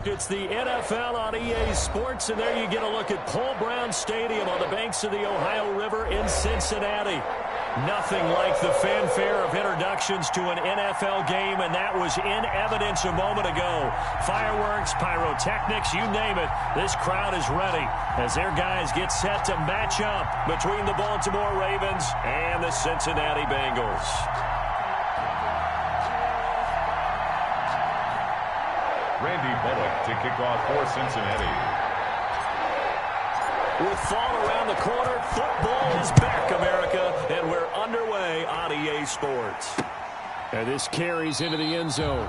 It's the NFL on EA Sports, and there you get a look at Paul Brown Stadium on the banks of the Ohio River in Cincinnati. Nothing like the fanfare of introductions to an NFL game, and that was in evidence a moment ago. Fireworks, pyrotechnics, you name it. This crowd is ready as their guys get set to match up between the Baltimore Ravens and the Cincinnati Bengals. Randy Bullock to kick off for Cincinnati. With fall around the corner, football is back, America, and we're underway on EA Sports. And this carries into the end zone.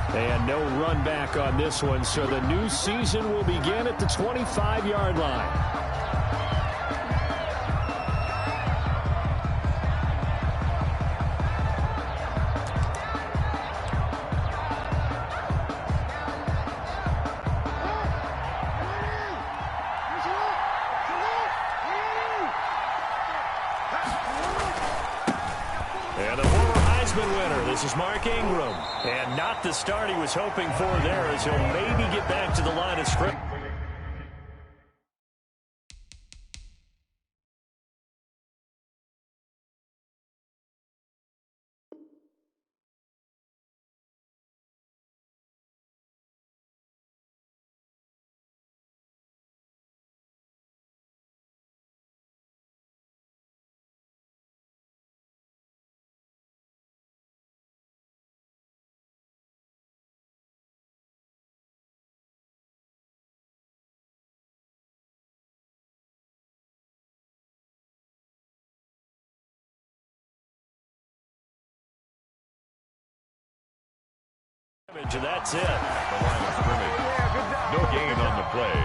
And no run back on this one, so the new season will begin at the 25-yard line. This is Mark Ingram, and not the start he was hoping for there, as he'll maybe get back to the line of scrimmage. And that's it. The line of scrimmage. No gain on the play.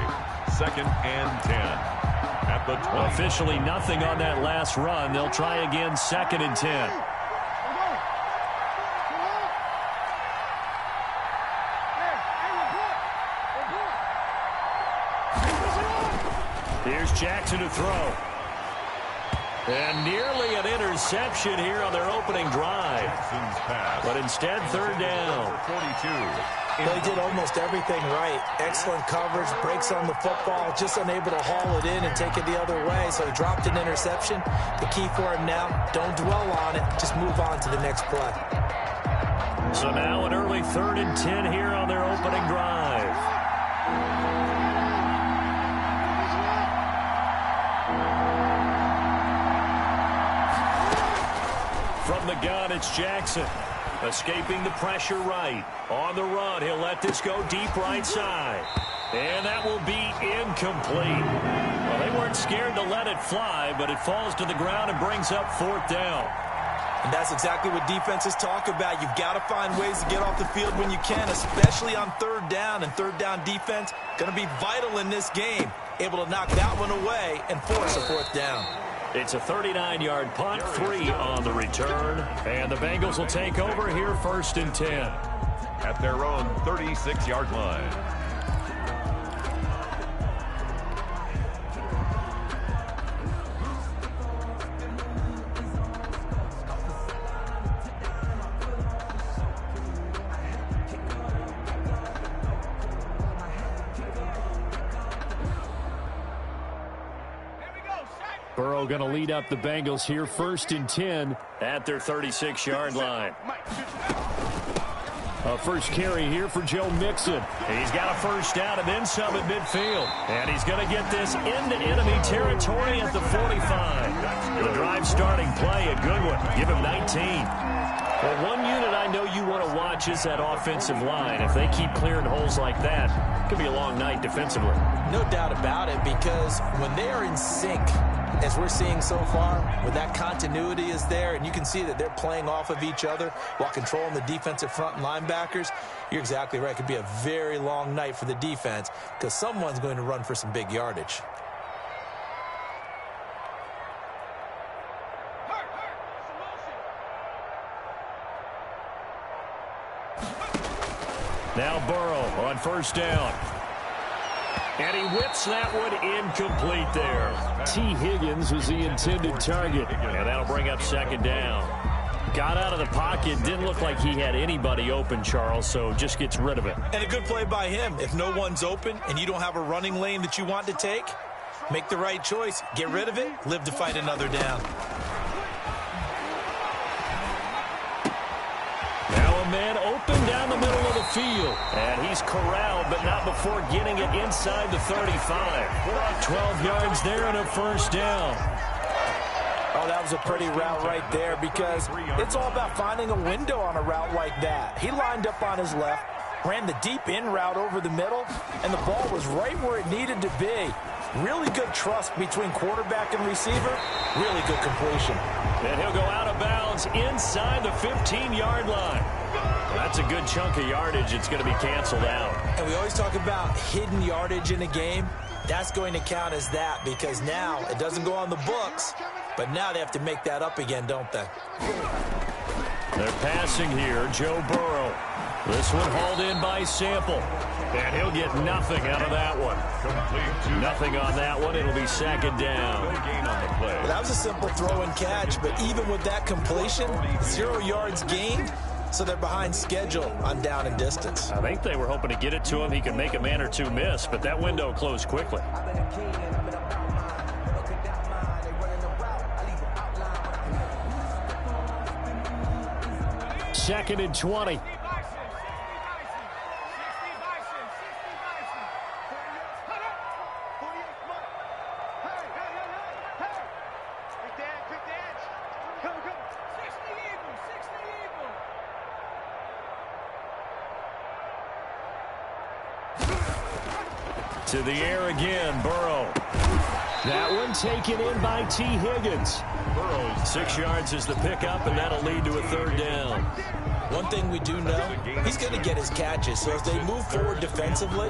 2nd and 10. At the 20. Officially nothing on that last run. They'll try again 2nd and 10. Here's Jackson to throw. And nearly an interception here on their opening drive. But instead, 3rd down. 42. They did almost everything right. Excellent coverage, breaks on the football, just unable to haul it in and take it the other way. So he dropped an interception. The key for him now, don't dwell on it. Just move on to the next play. So now an early 3rd and 10 here on their opening drive. From the gun, it's Jackson. Escaping the pressure right. On the run, he'll let this go deep right side. And that will be incomplete. Well, they weren't scared to let it fly, but it falls to the ground and brings up 4th down. And that's exactly what defenses talk about. You've got to find ways to get off the field when you can, especially on 3rd down. And 3rd down defense going to be vital in this game. Able to knock that one away and force a 4th down. It's a 39-yard punt, 3 on the return. And the Bengals will take over here 1st and 10. At their own 36-yard line. Burrow going to lead up the Bengals here 1st and 10 at their 36-yard line. A first carry here for Joe Mixon. He's got a 1st down and then some at midfield. And he's going to get this into enemy territory at the 45. The drive starting play, a good one. Give him 19. Well, one unit I know you want to watch is that offensive line. If they keep clearing holes like that, it could be a long night defensively. No doubt about it, because when they are in sync, as we're seeing so far, when that continuity is there and you can see that they're playing off of each other while controlling the defensive front and linebackers, you're exactly right. It could be a very long night for the defense because someone's going to run for some big yardage. Now Burrow on 1st down. And he whips that one incomplete there. T. Higgins was the intended target. And that'll bring up 2nd down. Got out of the pocket. Didn't look like he had anybody open, Charles, so just gets rid of it. And a good play by him. If no one's open and you don't have a running lane that you want to take, make the right choice. Get rid of it. Live to fight another down. Now a man open down the middle of the field. And he's corralled, but not before getting it inside the 35. 12 yards there and a first down. Oh, that was a pretty route right there because it's all about finding a window on a route like that. He lined up on his left, ran the deep in route over the middle, and the ball was right where it needed to be. Really good trust between quarterback and receiver. Really good completion. And he'll go out of bounds inside the 15-yard line. That's a good chunk of yardage. It's going to be canceled out. And we always talk about hidden yardage in a game. That's going to count as that because now it doesn't go on the books, but now they have to make that up again, don't they? They're passing here. Joe Burrow. This one hauled in by Sample. And he'll get nothing out of that one. Nothing on that one. It'll be second down. Well, that was a simple throw and catch, but even with that completion, 0 yards gained, so they're behind schedule on down and distance. I think they were hoping to get it to him. He could make a man or two miss, but that window closed quickly. Second and 20. To the air again, Burrow. That one taken in by T. Higgins. Burrow, 6 yards is the pickup, and that'll lead to a third down. One thing we do know, he's going to get his catches. So as they move forward defensively,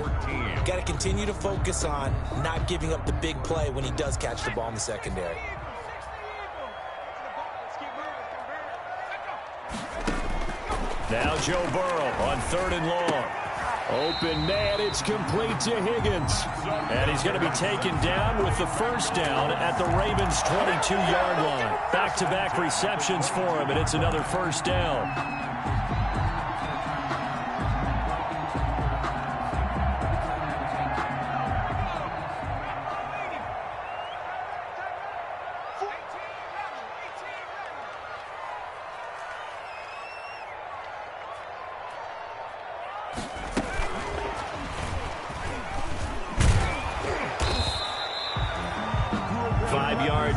got to continue to focus on not giving up the big play when he does catch the ball in the secondary. Now Joe Burrow on third and long. Open man, it's complete to Higgins. And he's going to be taken down with the first down at the Ravens' 22-yard line. Back-to-back receptions for him, and it's another first down.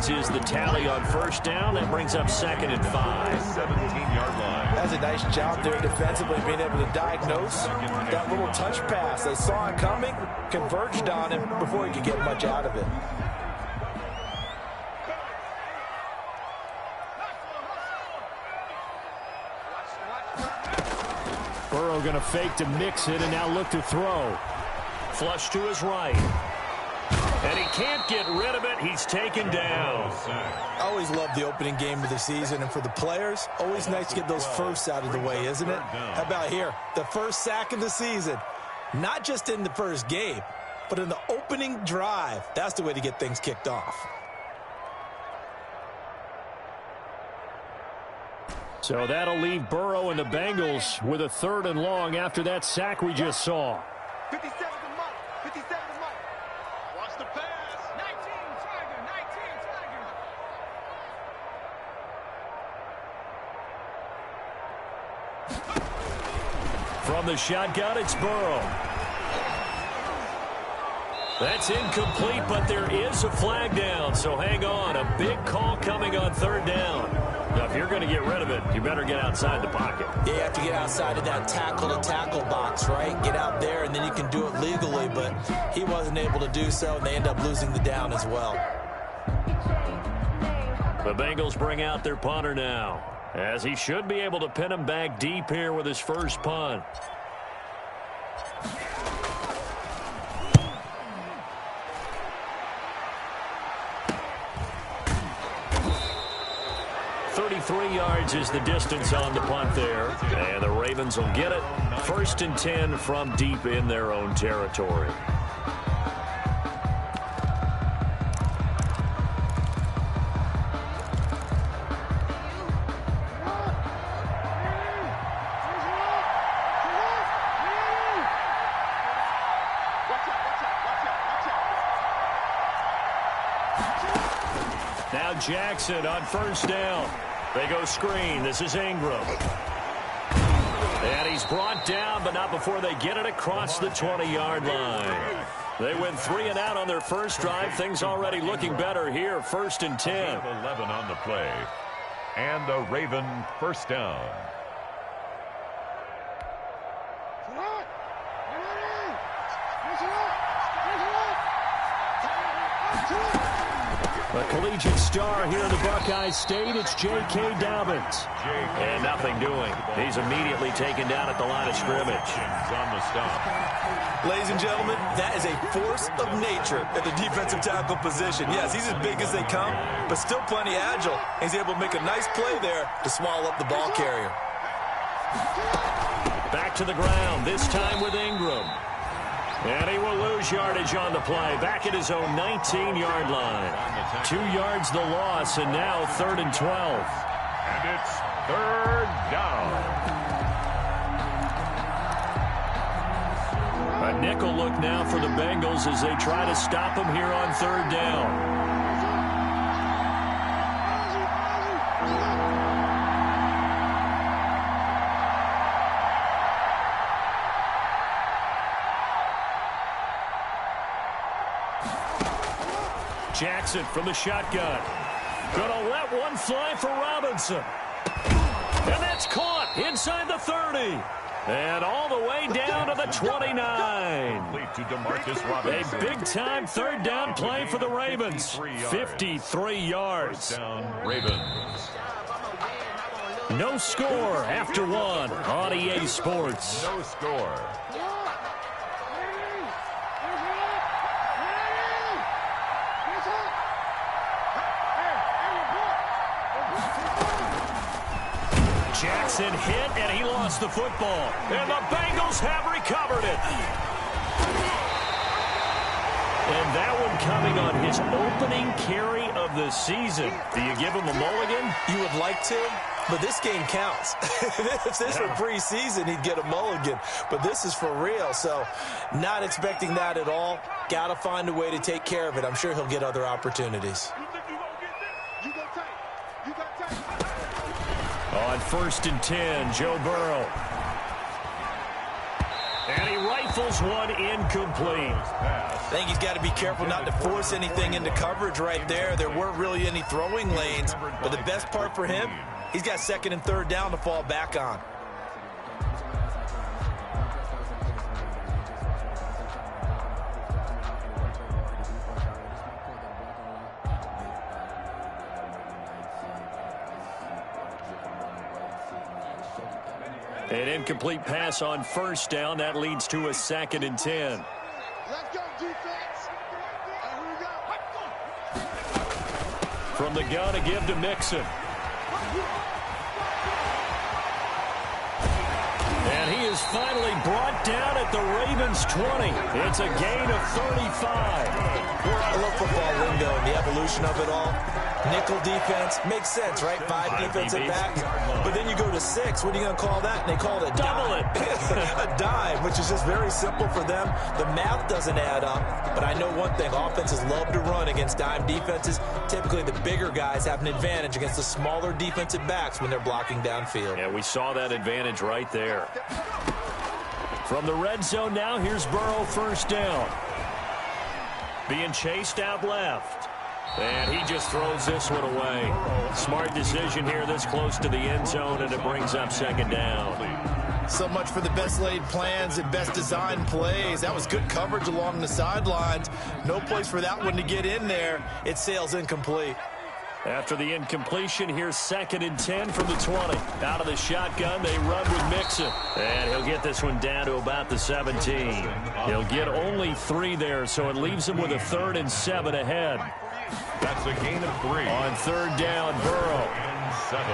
Is the tally on first down. That brings up second and 5. 17-yard line. That's a nice job there defensively, being able to diagnose that little touch pass. They saw it coming, converged on him before he could get much out of it. Burrow going to fake to mix it and now look to throw. Flush to his right. And he can't get rid of it. He's taken down. I always love the opening game of the season, and for the players, always nice to get those firsts out of the way, isn't it? How about here? The first sack of the season. Not just in the first game, but in the opening drive. That's the way to get things kicked off. So that'll leave Burrow and the Bengals with a third and long after that sack we just saw. 57 to Mike. 57 to Mike. Watch the pass. 19 Tiger. 19 Tiger. From the shotgun, it's Burrow. That's incomplete, but there is a flag down, so hang on. A big call coming on third down. Now, if you're going to get rid of it, you better get outside the pocket. Yeah, you have to get outside of that tackle-to-tackle box, right? Get out there, and then you can do it legally, but he wasn't able to do so, and they end up losing the down as well. The Bengals bring out their punter now, as he should be able to pin him back deep here with his first punt. Three yards is the distance on the punt there. And the Ravens will get it. 1st and 10 from deep in their own territory. Jackson on first down. They go screen. This is Ingram. And he's brought down, but not before they get it across the 20-yard line. They went 3 and out on their first drive. Things already looking better here. 1st and 10. 11 on the play. And a Raven first down. The collegiate star here in the Buckeye State, it's J.K. Dobbins. And nothing doing. He's immediately taken down at the line of scrimmage. On the stop. Ladies and gentlemen, that is a force of nature at the defensive tackle position. Yes, he's as big as they come, but still plenty agile. He's able to make a nice play there to swallow up the ball carrier. Back to the ground, this time with Ingram. And he will lose yardage on the play. Back at his own 19-yard line. 2 yards the loss, and now 3rd and 12. And it's 3rd down. A nickel look now for the Bengals as they try to stop him here on 3rd down. Jackson from the shotgun. Gonna let one fly for Robinson. And that's caught inside the 30. And all the way down to the 29. To DeMarcus Robinson. A big-time 3rd down play for the Ravens. 53 yards. Down Ravens. No score after 1 on EA Sports. No score. Jackson hit, and he lost the football. And the Bengals have recovered it. And that one coming on his opening carry of the season. Do you give him a mulligan? You would like to, but this game counts. If this were preseason, he'd get a mulligan. But this is for real, so not expecting that at all. Got to find a way to take care of it. I'm sure he'll get other opportunities. On 1st and 10, Joe Burrow. And he rifles one incomplete. I think he's got to be careful not to force anything into coverage right there. There weren't really any throwing lanes, but the best part for him, he's got 2nd and 3rd down to fall back on. An incomplete pass on 1st down. That leads to a 2nd and 10. Let's go, defense. Here we go. From the gun, a give to Mixon. And he is finally brought down at the Ravens' 20. It's a gain of 35. I love football lingo and the evolution of it all. Nickel defense makes sense, right? 5 defensive backs. But then you go to 6. What are you going to call that? And they call it a Double dime. A dime, which is just very simple for them. The math doesn't add up. But I know one thing. Offenses love to run against dime defenses. Typically, the bigger guys have an advantage against the smaller defensive backs when they're blocking downfield. Yeah, we saw that advantage right there. From the red zone now, here's Burrow 1st down. Being chased out left. And he just throws this one away. Smart decision here this close to the end zone, and it brings up 2nd down. So much for the best laid plans and best designed plays. That was good coverage along the sidelines. No place for that one to get in there. It sails incomplete. After the incompletion, here's 2nd and 10 from the 20. Out of the shotgun, they run with Mixon. And he'll get this one down to about the 17. He'll get only 3 there, so it leaves him with a 3rd and 7 ahead. That's a gain of 3. On 3rd down, Burrow. And 7.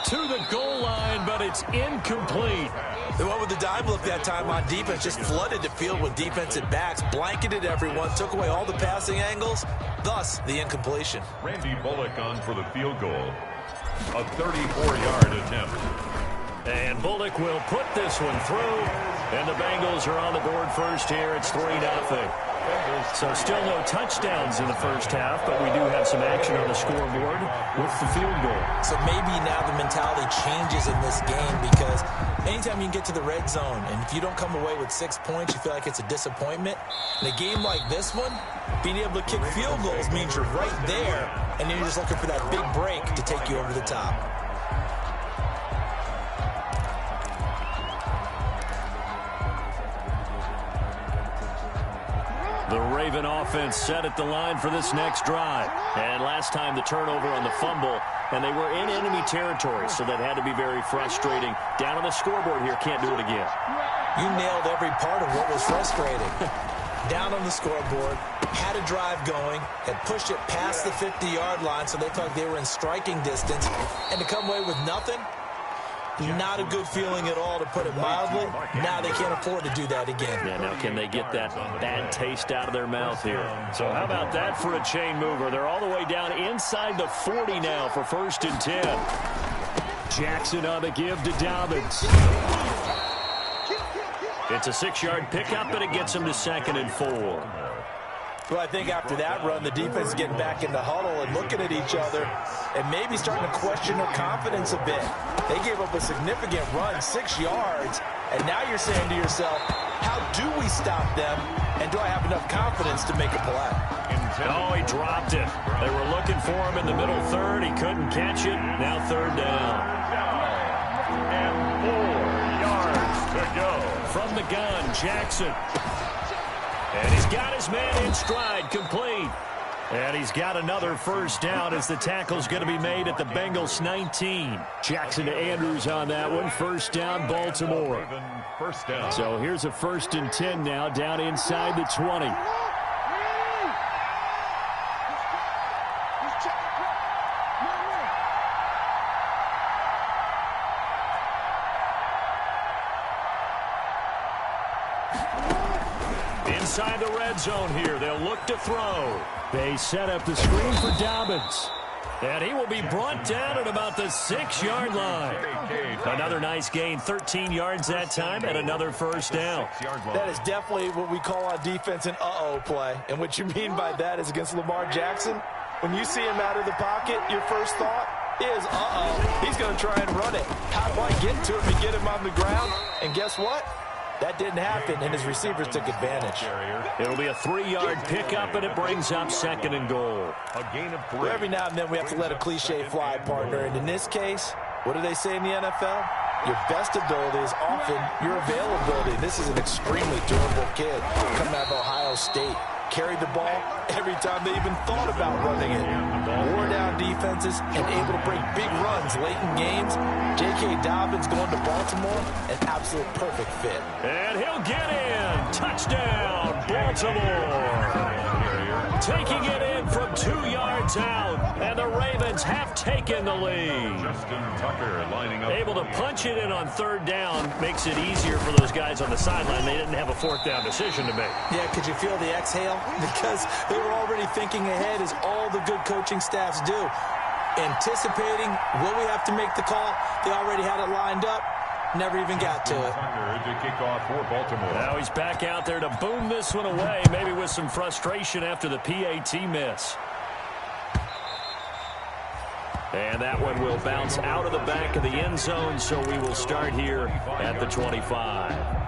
To the goal line, but it's incomplete. The one with the dime look that time on defense just flooded the field with defensive backs, blanketed everyone, took away all the passing angles, thus the incompletion. Randy Bullock on for the field goal. A 34-yard attempt. And Bullock will put this one through. And the Bengals are on the board first here. It's 3-0. So still no touchdowns in the first half, but we do have some action on the scoreboard with the field goal. So maybe now the mentality changes in this game, because anytime you can get to the red zone, and if you don't come away with 6 points, you feel like it's a disappointment. In a game like this one, being able to kick field goals means you're right there, and then you're just looking for that big break to take you over the top. The Raven offense set at the line for this next drive. And last time the turnover on the fumble, and they were in enemy territory, so that had to be very frustrating. Down on the scoreboard here, can't do it again. You nailed every part of what was frustrating. Down on the scoreboard, had a drive going, had pushed it past the 50-yard line, so they thought they were in striking distance, and to come away with nothing, not a good feeling at all, to put it mildly. Now they can't afford to do that again. Yeah, now can they get that bad taste out of their mouth here? So how about that for a chain mover? They're all the way down inside the 40 now for 1st and 10. Jackson on the give to Dobbins. It's a 6-yard pickup, and it gets them to 2nd and 4. Well, I think after that run, the defense is getting back in the huddle and looking at each other and maybe starting to question their confidence a bit. They gave up a significant run, 6 yards, and now you're saying to yourself, how do we stop them, and do I have enough confidence to make a play? Oh, he dropped it. They were looking for him in the middle third. He couldn't catch it. Now 3rd down. And 4 yards to go. From the gun, Jackson. And he's got his man in stride, complete. And he's got another 1st down as the tackle's going to be made at the Bengals 19. Jackson to Andrews on that one. 1st down, Baltimore. 1st down. So here's a 1st and 10 now, down inside the 20. Inside the red zone here. They'll look to throw. They set up the screen for Dobbins. And he will be brought down at about the 6-yard line. Another nice gain, 13 yards that time, and another 1st down. That is definitely what we call on defense an uh-oh play. And what you mean by that is against Lamar Jackson, when you see him out of the pocket, your first thought is, uh-oh, he's going to try and run it. How do I get to him and get him on the ground? And guess what? That didn't happen, and his receivers took advantage. It'll be a 3-yard pickup, and it brings up 2nd and goal. A gain of 3. Well, every now and then we have to let a cliche fly, partner. And in this case, what do they say in the NFL? Your best ability is often your availability. This is an extremely durable kid coming out of Ohio State. Carried the ball every time they even thought about running it. Wore down defenses and able to break big runs late in games. J.K. Dobbins going to Baltimore, an absolute perfect fit. And he'll get in. Touchdown, Baltimore. Taking it in from 2 yards out, and the Ravens have taken the lead. Justin Tucker lining up. Able to punch it in on 3rd down makes it easier for those guys on the sideline. They didn't have a 4th down decision to make. Yeah, could you feel the exhale? Because they were already thinking ahead, as all the good coaching staffs do. Anticipating, will we have to make the call? They already had it lined up. Never even got to it. Tucker to kick off for Baltimore. Now he's back out there to boom this one away, maybe with some frustration after the PAT miss. And that one will bounce out of the back of the end zone, so we will start here at the 25.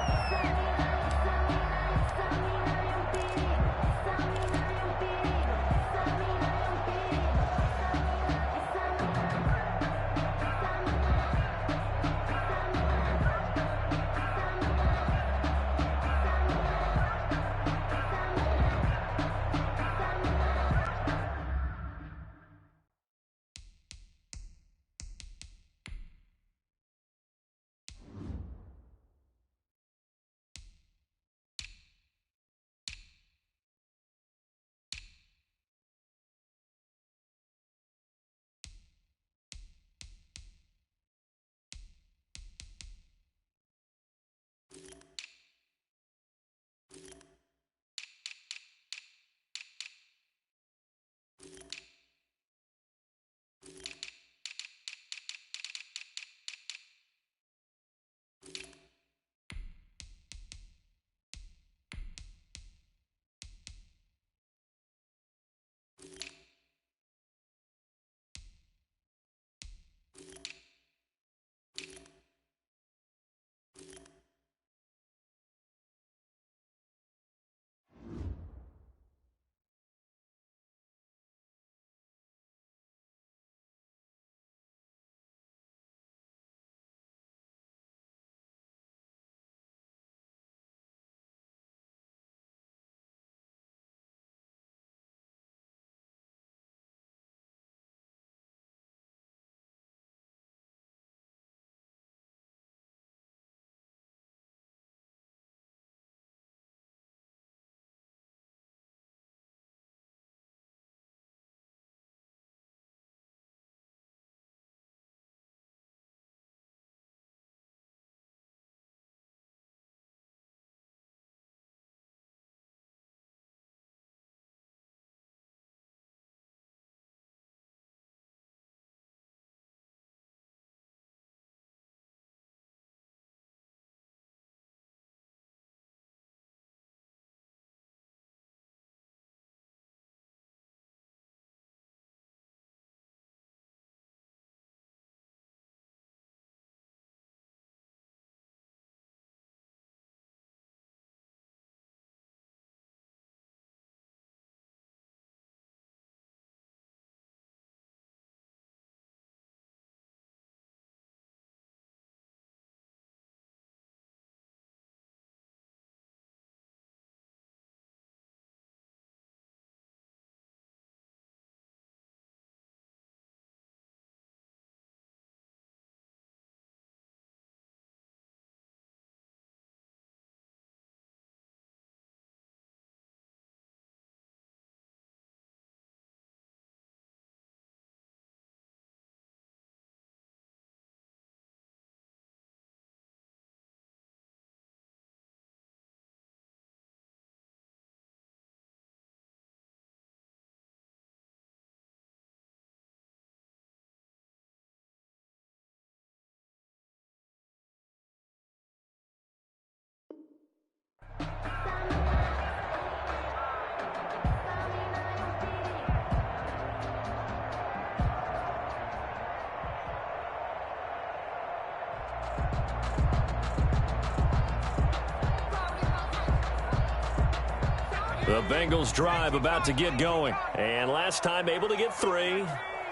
The Bengals drive about to get going. And last time able to get 3.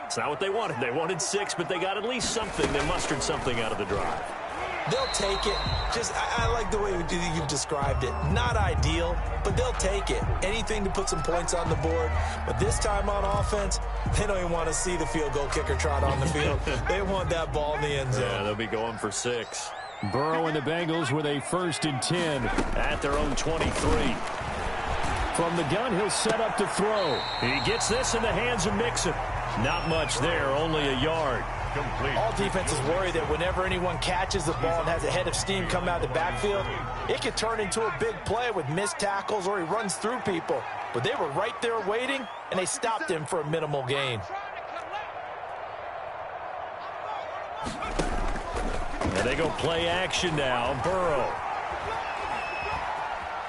It's not what they wanted. They wanted 6, but they got at least something. They mustered something out of the drive. They'll take it. I like the way you've described it. Not ideal, but they'll take it. Anything to put some points on the board. But this time on offense, they don't even want to see the field goal kicker trot on the field. They want that ball in the end zone. Yeah, they'll be going for 6. Burrow and the Bengals with a 1st and 10 at their own 23. From the gun, he'll set up to throw. He gets this in the hands of Mixon. Not much there, only a yard. Complete. All defenses worry that whenever anyone catches the ball and has a head of steam come out of the backfield, it could turn into a big play with missed tackles or he runs through people. But they were right there waiting, and they stopped him for a minimal gain. And they go play action now. Burrow.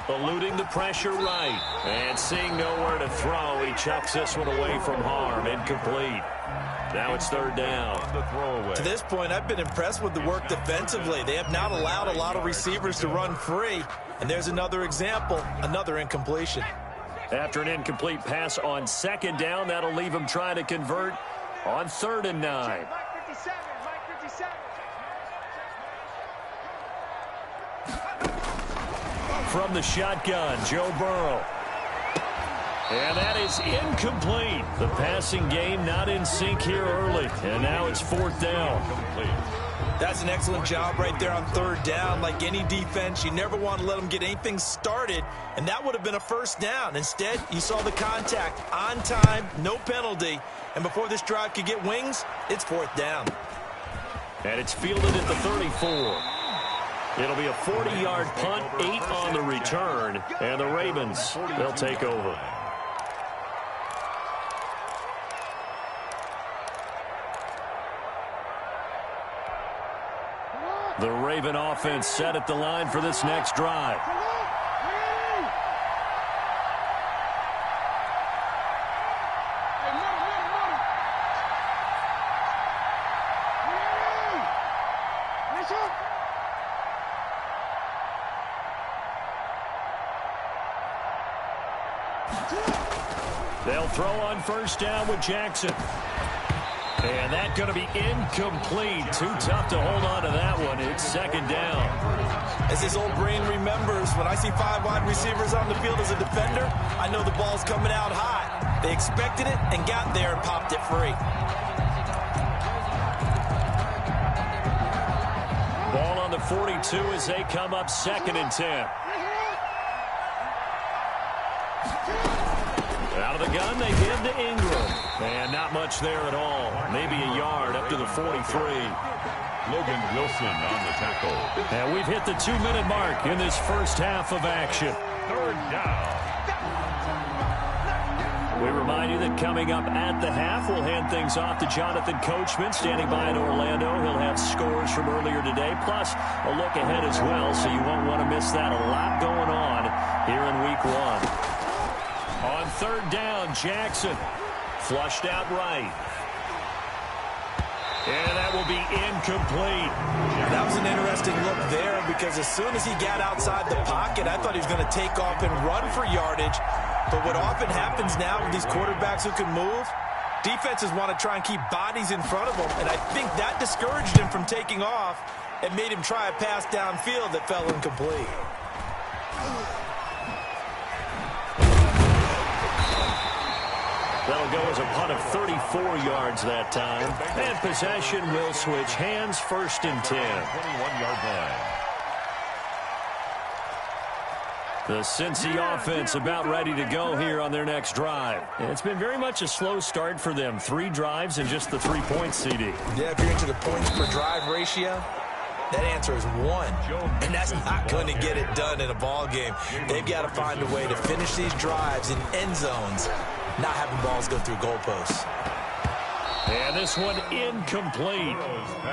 Eluding the pressure right. And seeing nowhere to throw, he chucks this one away from harm. Incomplete. Now it's 3rd down. To this point, I've been impressed with the work defensively. They have not allowed a lot of receivers to run free. And there's another example, another incompletion. After an incomplete pass on 2nd down, that'll leave him trying to convert on 3rd and 9. From the shotgun, Joe Burrow. And that is incomplete. The passing game not in sync here early. And now it's 4th down. That's an excellent job right there on 3rd down. Like any defense, you never want to let them get anything started. And that would have been a 1st down. Instead, you saw the contact on time, no penalty. And before this drive could get wings, it's 4th down. And it's fielded at the 34. It'll be a 40-yard punt, 8 on the return. And the Ravens, they'll take over. The Raven offense set at the line for this next drive. They'll throw on 1st down with Jackson. And that's going to be incomplete. Too tough to hold on to that one. It's 2nd down. As his old brain remembers, when I see 5 wide receivers on the field as a defender, I know the ball's coming out hot. They expected it and got there and popped it free. Ball on the 42 as they come up 2nd and 10. Out of the gun, they give to Ingram. And not much there at all. Maybe a yard up to the 43. Logan Wilson on the tackle. And we've hit the 2-minute mark in this first half of action. 3rd down. We remind you that coming up at the half, we'll hand things off to Jonathan Coachman, standing by in Orlando. He'll have scores from earlier today, plus a look ahead as well, so you won't want to miss that. A lot going on here in Week 1. On 3rd down, Jackson. Flushed out right. And that will be incomplete. That was an interesting look there because as soon as he got outside the pocket, I thought he was going to take off and run for yardage. But what often happens now with these quarterbacks who can move, defenses want to try and keep bodies in front of them. And I think that discouraged him from taking off and made him try a pass downfield that fell incomplete. That'll go as a punt of 34 yards that time. And possession will switch hands, 1st and 10. 21-yard line. The Cincy offense about ready to go here on their next drive. And it's been very much a slow start for them. 3 drives and just the 3 points, CD. Yeah, if you're into the points per drive ratio, that answer is 1. And that's not going to get it done in a ball game. They've got to find a way to finish these drives in end zones, not having balls go through goalposts. And this one incomplete.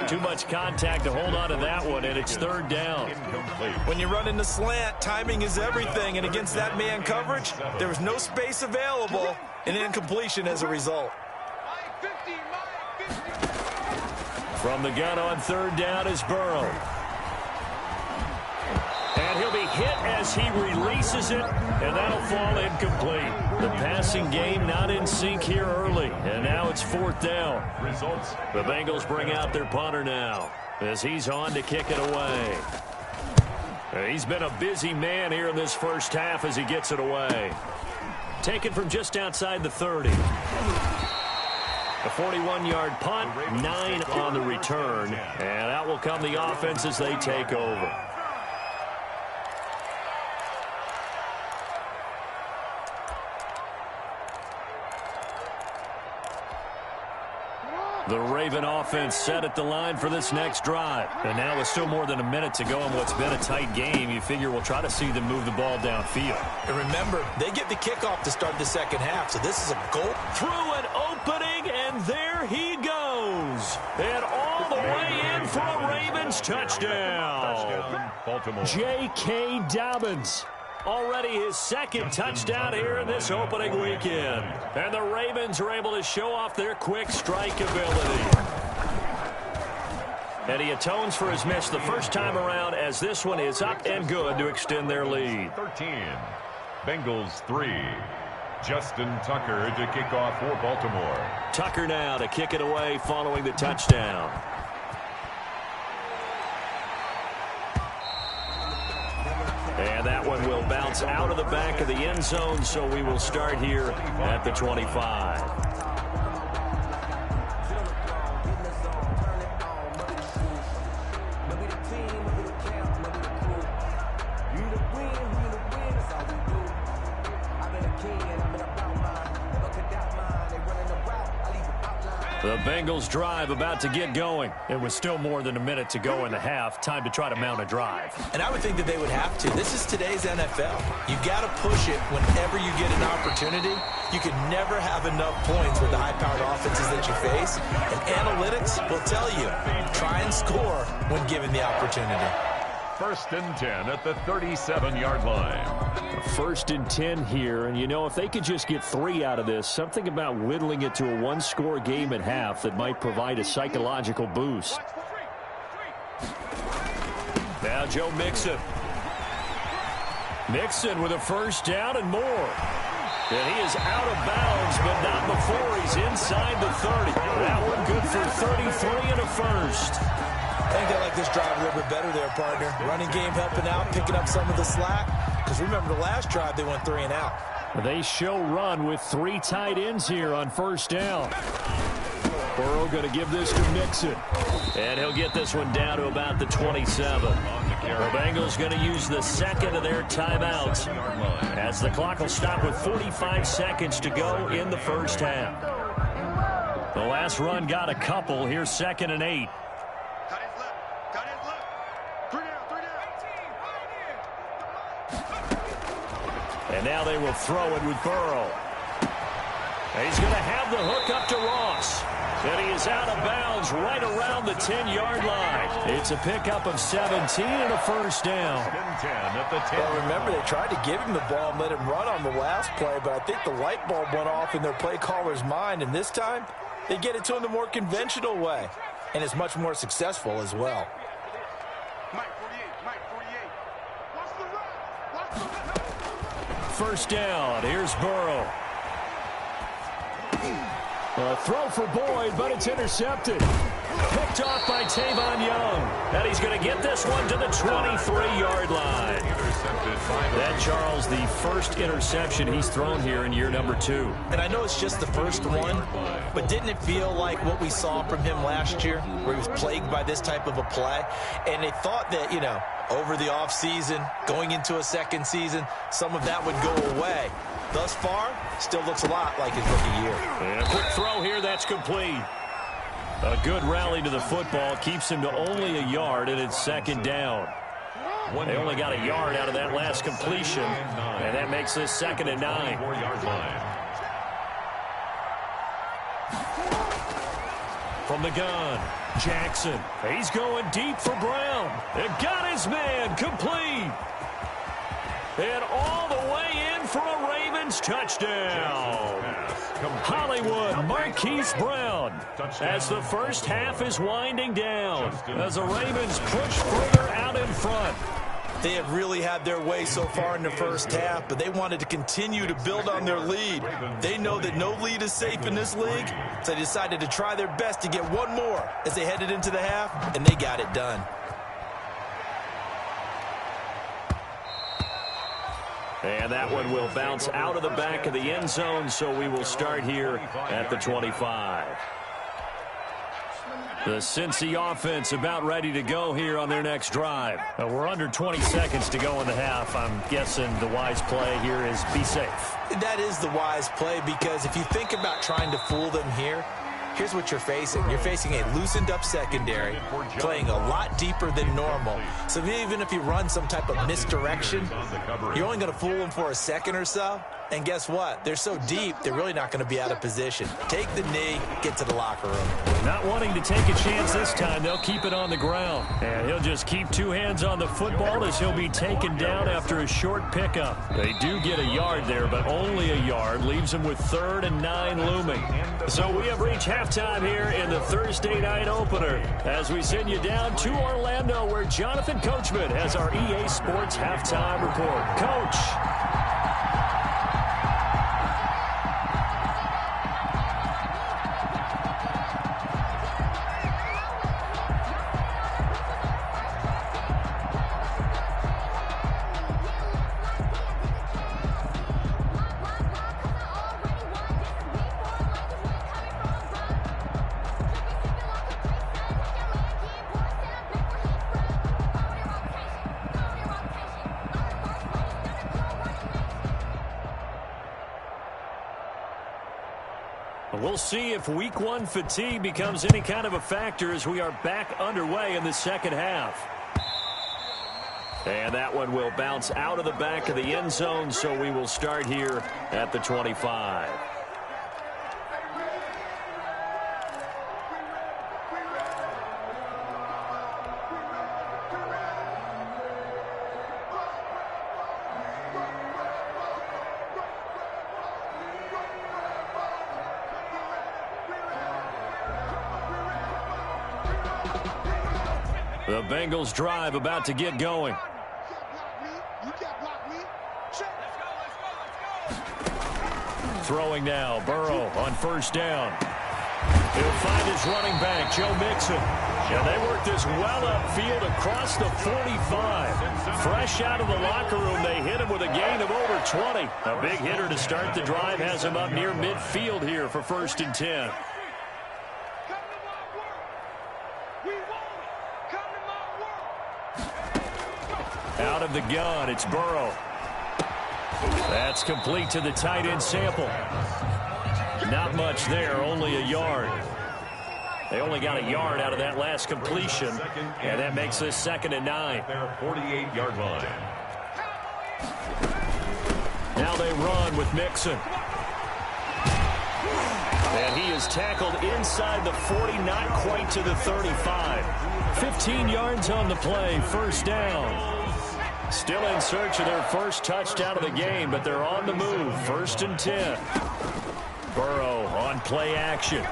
Too much contact to hold on to that one, and it's 3rd down. When you run in the slant, timing is everything, and against that man coverage, there was no space available, and incompletion as a result. From the gun on 3rd down is Burrow. And And he'll be hit as he releases it, and that'll fall incomplete. The passing game not in sync here early, and now it's 4th down. Results. The Bengals bring out their punter now as he's on to kick it away. He's been a busy man here in this first half as he gets it away. Taken from just outside the 30. A 41-yard punt, 9 on the return, and out will come the offense as they take over. The Raven offense set at the line for this next drive. And now with still more than a minute to go in what's been a tight game, you figure we'll try to see them move the ball downfield. And remember, they get the kickoff to start the second half, so this is a goal. Through an opening, and there he goes. And all the way in for a Ravens touchdown. Baltimore. J.K. Dobbins. Already his 2nd touchdown here in this opening weekend. And the Ravens are able to show off their quick strike ability. And he atones for his miss the first time around as this one is up and good to extend their lead. 13. Bengals 3. Justin Tucker to kick off for Baltimore. Tucker now to kick it away following the touchdown. And that one will bounce out of the back of the end zone, so we will start here at the 25. The Bengals drive about to get going. It was still more than a minute to go in the half. Time to try to mount a drive. And I would think that they would have to. This is today's NFL. You've got to push it whenever you get an opportunity. You can never have enough points with the high-powered offenses that you face. And analytics will tell you, try and score when given the opportunity. 1st and 10 at the 37-yard line. 1st and 10 here, and you know, if they could just get 3 out of this, something about whittling it to a 1-score game at half that might provide a psychological boost. Now Joe Mixon. Mixon with a 1st down and more. And he is out of bounds, but not before he's inside the 30. That one good for 33 and a 1st. I think they like this drive a little bit better there, partner. Running game helping out, picking up some of the slack. Because remember, the last drive, they went 3 and out. They show run with 3 tight ends here on 1st down. Burrow going to give this to Mixon. And he'll get this one down to about the 27. The Bengals going to use the 2nd of their timeouts as the clock will stop with 45 seconds to go in the first half. The last run got a couple. Here's 2nd and 8. And now they will throw it with Burrow. And he's going to have the hook up to Ross. And he is out of bounds right around the 10-yard line. It's a pickup of 17 and a 1st down. 10 at the 10. Well, remember, they tried to give him the ball and let him run on the last play, but I think the light bulb went off in their play caller's mind. And this time, they get it to him the more conventional way. And it's much more successful as well. Mike 48. Watch the run. Watch the run. 1st down. Here's Burrow. A throw for Boyd, but it's intercepted. Picked off by Tavon Young. And he's going to get this one to the 23-yard line. That, Charles, the 1st interception he's thrown here in year number 2. And I know it's just the 1st one, but didn't it feel like what we saw from him last year, where he was plagued by this type of a play? And they thought that, you know, over the offseason, going into a 2nd season, some of that would go away. Thus far, still looks a lot like his rookie year. And a quick throw here, that's complete. A good rally to the football keeps him to only a yard, and it's 2nd down. They only got a yard out of that last completion, and that makes this 2nd and 9. 4-yard line. From the gun, Jackson. He's going deep for Brown. And got his man complete. And all the way in for a Ravens touchdown. Hollywood Marquise Brown as the first half is winding down as the Ravens push further out in front. They have really had their way so far in the first half, but they wanted to continue to build on their lead. They know that no lead is safe in this league, so they decided to try their best to get one more as they headed into the half, and they got it done. And that one will bounce out of the back of the end zone, so we will start here at the 25. The Cincy offense about ready to go here on their next drive. We're under 20 seconds to go in the half. I'm guessing the wise play here is be safe. That is the wise play, because if you think about trying to fool them here, here's what you're facing. You're facing a loosened up secondary, playing a lot deeper than normal. So even if you run some type of misdirection, you're only going to fool them for a second or so. And guess what? They're so deep, they're really not going to be out of position. Take the knee, get to the locker room. Not wanting to take a chance this time, they'll keep it on the ground. And he'll just keep two hands on the football as he'll be taken down after a short pickup. They do get a yard there, but only a yard. Leaves them with 3rd and 9 looming. So we have reached halftime here in the Thursday night opener as we send you down to Orlando, where Jonathan Coachman has our EA Sports halftime report. Coach. We'll see if week 1 fatigue becomes any kind of a factor as we are back underway in the second half. And that one will bounce out of the back of the end zone, so we will start here at the 25. The Bengals drive about to get going. Throwing now, Burrow on first down. He'll find his running back, Joe Mixon. And they work this well upfield across the 45. Fresh out of the locker room, they hit him with a gain of over 20. A big hitter to start the drive has him up near midfield here for 1st and 10. Out of the gun, it's Burrow. That's complete to the tight end Sample. Not much there, only a yard. They only got a yard out of that last completion, and that makes this 2nd and 9. Their 48-yard line. Now they run with Mixon. And he is tackled inside the 40, not quite to the 35. 15 yards on the play, 1st down. Still in search of their first touchdown of the game, but they're on the move. 1st and 10. Burrow on play action.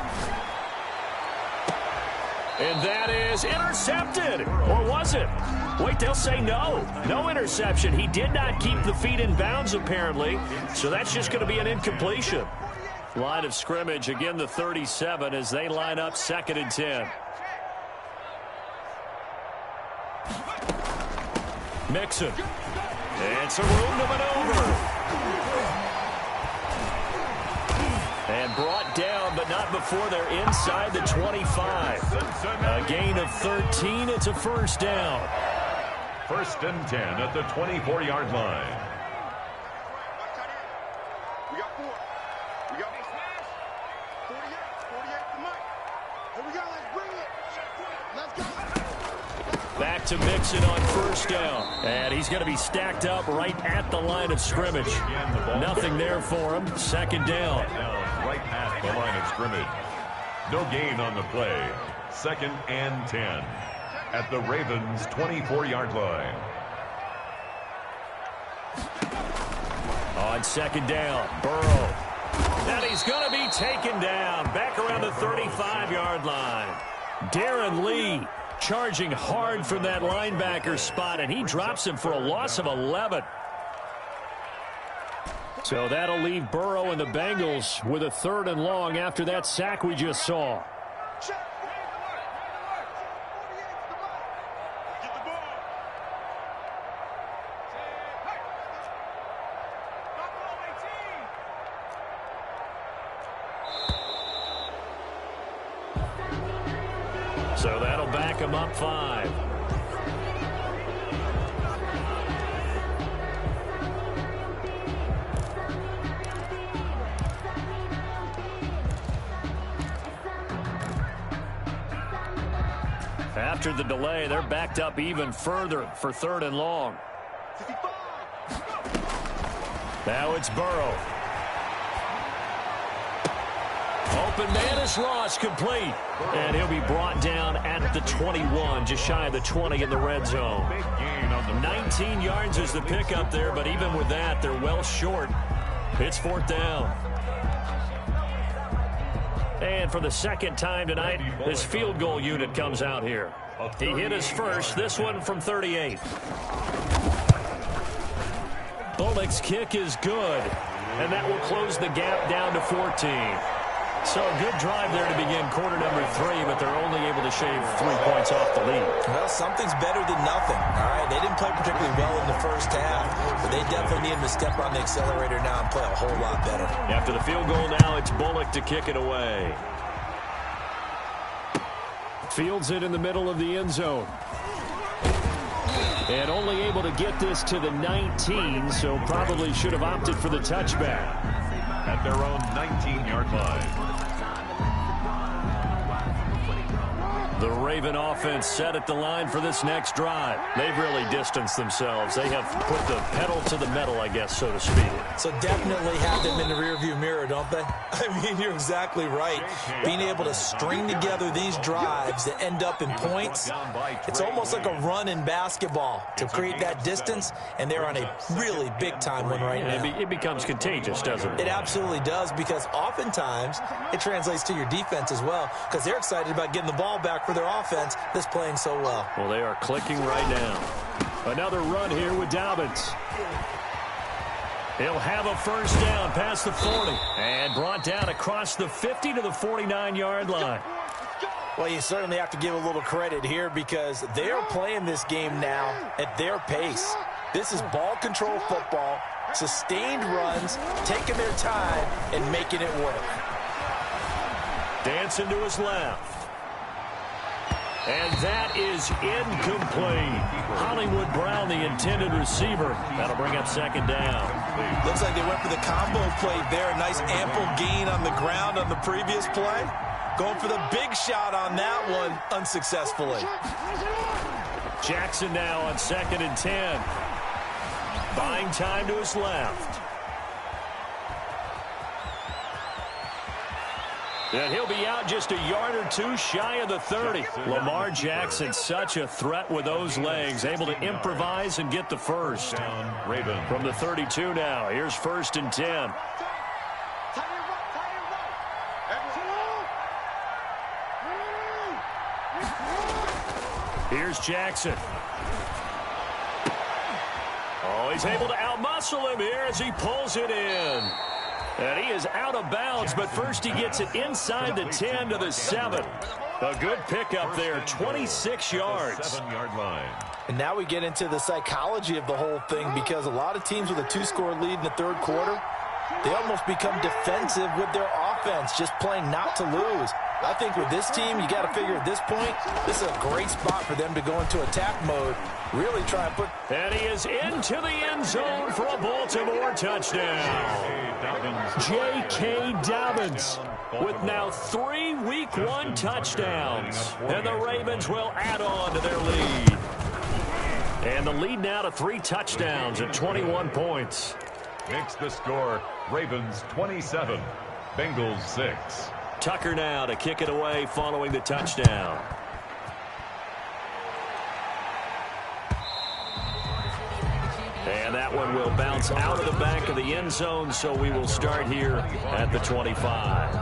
And that is intercepted. Or was it? Wait, they'll say no. No interception. He did not keep the feet in bounds, apparently. So that's just going to be an incompletion. Line of scrimmage, again the 37 as they line up 2nd and 10. Mixon. It's a room to maneuver. And brought down, but not before they're inside the 25. A gain of 13. It's a 1st down. 1st and 10 at the 24-yard line. We got 4. We got 48. 48 to Mike. Here we go. Let's bring it. Let's go. Back to Mixon on 1st down. And he's going to be stacked up right at the line of scrimmage. Nothing there for him. 2nd down. Right at the line of scrimmage. No gain on the play. 2nd and 10 at the Ravens' 24-yard line. On 2nd down, Burrow. And he's going to be taken down back around the 35-yard line. Darren Lee Charging hard from that linebacker spot, and he drops him for a loss of 11. So that'll leave Burrow and the Bengals with a 3rd and long after that sack we just saw. So that'll back him up 5. After the delay, they're backed up even further for 3rd and long. Now it's Burrow. Open man is lost, complete. And he'll be brought down at the 21, just shy of the 20 in the red zone. 19 yards is the pickup there, but even with that, they're well short. It's 4th down. And for the 2nd time tonight, his field goal unit comes out here. He hit his first, this one from 38. Bullock's kick is good, and that will close the gap down to 14. So a good drive there to begin quarter number 3, but they're only able to shave 3 points off the lead. Well, something's better than nothing, all right? They didn't play particularly well in the first half, but they definitely need him to step on the accelerator now and play a whole lot better. After the field goal now, it's Bullock to kick it away. Fields it in the middle of the end zone. And only able to get this to the 19, so probably should have opted for the touchback. At their own 19-yard line. The Raven offense set at the line for this next drive. They've really distanced themselves. They have put the pedal to the metal, I guess, so to speak. So definitely have them in the rearview mirror, don't they? I mean, you're exactly right. Being able to string together these drives that end up in points, it's almost like a run in basketball to create that distance, and they're on a really big-time one right now. It becomes contagious, doesn't it? It absolutely does, because oftentimes it translates to your defense as well, because they're excited about getting the ball back for their offense that's playing so well. Well, they are clicking right now. Another run here with Dobbins. He'll have a first down past the 40 and brought down across the 50 to the 49-yard line. Well, you certainly have to give a little credit here because they're playing this game now at their pace. This is ball control football, sustained runs, taking their time and making it work. Dancing to his left. And that is incomplete. Hollywood Brown, the intended receiver. That'll bring up 2nd down. Looks like they went for the combo play there. A nice ample gain on the ground on the previous play. Going for the big shot on that one unsuccessfully. Jackson now on 2nd and 10. Buying time to his left. And he'll be out just a yard or 2 shy of the 30. Lamar Jackson, such a threat with those legs, able to improvise and get the first. Raven. From the 32 now, here's 1st and 10. Here's Jackson. Oh, he's able to outmuscle him here as he pulls it in. And he is out of bounds, but first he gets it inside the 10 to the 7. A good pickup there, 26 yards. 7-yard line. And now we get into the psychology of the whole thing because a lot of teams with a 2-score lead in the 3rd quarter, they almost become defensive with their offense, just playing not to lose. I think with this team, you got to figure at this point, this is a great spot for them to go into attack mode, really try and put... And he is into the end zone for a Baltimore touchdown. J.K. Dobbins with now 3 Week 1 touchdowns. And the Ravens will add on to their lead. And the lead now to 3 touchdowns at 21 points. Makes the score Ravens 27, Bengals 6. Tucker now to kick it away following the touchdown. And that one will bounce out of the back of the end zone, so we will start here at the 25.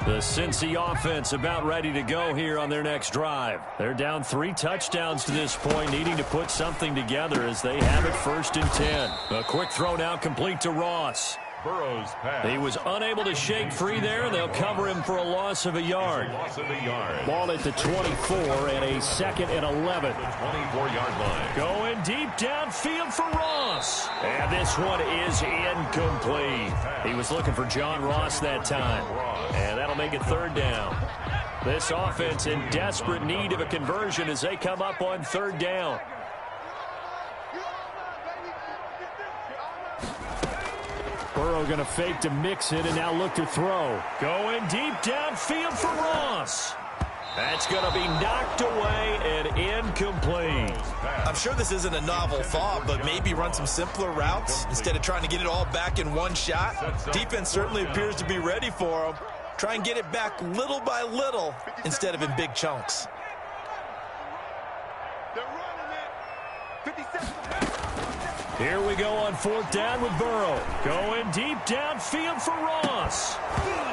The Cincy offense about ready to go here on their next drive. They're down 3 touchdowns to this point, needing to put something together as they have it 1st and 10. A quick throw now complete to Ross. Burrow's pass. He was unable to shake free there, and they'll cover him for a loss of a yard. Loss of a yard. Ball at the 24 and a 2nd and 11. The 24-yard line. Going deep downfield for Ross. And this one is incomplete. He was looking for John Ross that time. And that'll make it 3rd down. This offense in desperate need of a conversion as they come up on 3rd down. Burrow going to fake to mix it and now look to throw. Going deep downfield for Ross. That's going to be knocked away and incomplete. I'm sure this isn't a novel thought, but maybe run some simpler routes instead of trying to get it all back in one shot. Defense certainly appears to be ready for him. Try and get it back little by little instead of in big chunks. They're running it. 50 seconds. Here we go on 4th down with Burrow. Going deep downfield for Ross.